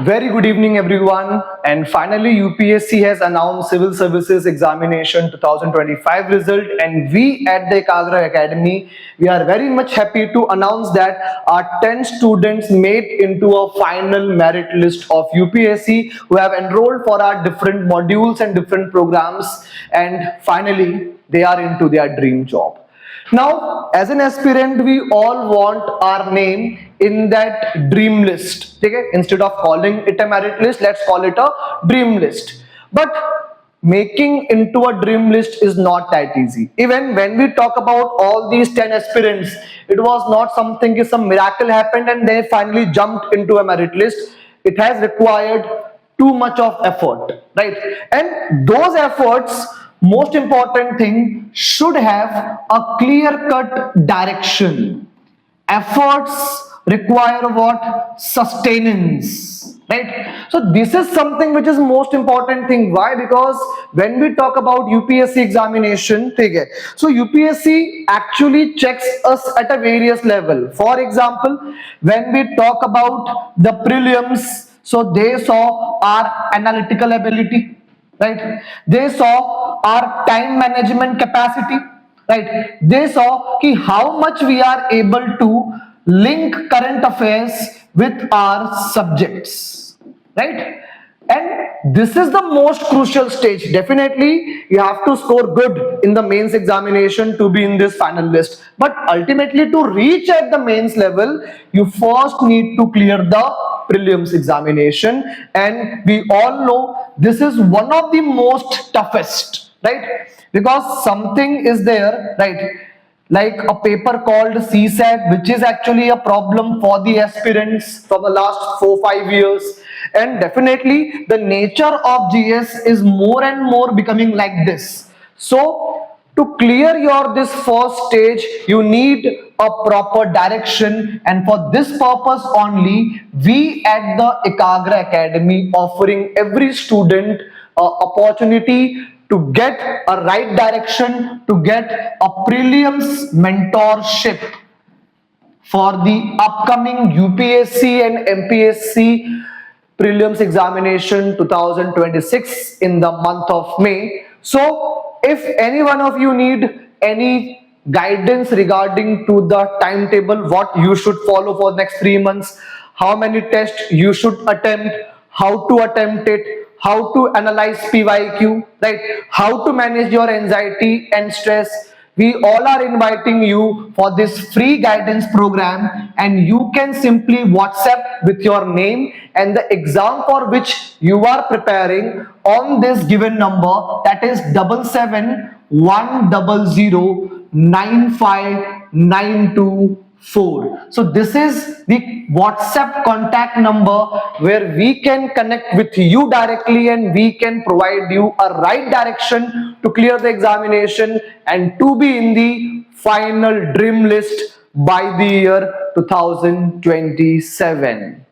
Very good evening everyone, and finally UPSC has announced Civil Services Examination 2025 result, and we at the Ekagra Academy, we are very much happy to announce that our 10 students made into a final merit list of UPSC who have enrolled for our different modules and different programs, and finally they are into their dream job. Now, as an aspirant, we all want our name in that dream list. Okay? Instead of calling it a merit list, let's call it a dream list. But making into a dream list is not that easy. Even when we talk about all these 10 aspirants, it was not something, some miracle happened and they finally jumped into a merit list. It has required too much of effort, right? And those efforts, most important thing, should have a clear-cut direction. Efforts require what? Sustenance, right? So this is something which is most important thing. Why? Because when we talk about UPSC examination, so UPSC actually checks us at a various level. For example, when we talk about the prelims, so they saw our analytical ability, right? They saw our time management capacity, right? They saw ki how much we are able to link current affairs with our subjects, right? And this is the most crucial stage. Definitely you have to score good in the mains examination to be in this final list, but ultimately to reach at the mains level, you first need to clear the prelims examination, and we all know this is one of the most toughest, right? Because something is there, right, like a paper called CSAT, which is actually a problem for the aspirants from the last 4-5 years. And definitely the nature of GS is more and more becoming like this. So to clear your this first stage, you need a proper direction, and for this purpose only, we at the Ekagra Academy offering every student a opportunity to get a right direction, to get a prelims mentorship for the upcoming UPSC and MPSC prelims examination 2026 in the month of May. So if any one of you need any guidance regarding to the timetable, what you should follow for the next 3 months, how many tests you should attempt, how to attempt it, how to analyze PYQ, right, how to manage your anxiety and stress, we all are inviting you for this free guidance program, and you can simply WhatsApp with your name and the exam for which you are preparing on this given number, that is 77-100-95924. So this is the WhatsApp contact number where we can connect with you directly and we can provide you a right direction to clear the examination and to be in the final dream list by the year 2027.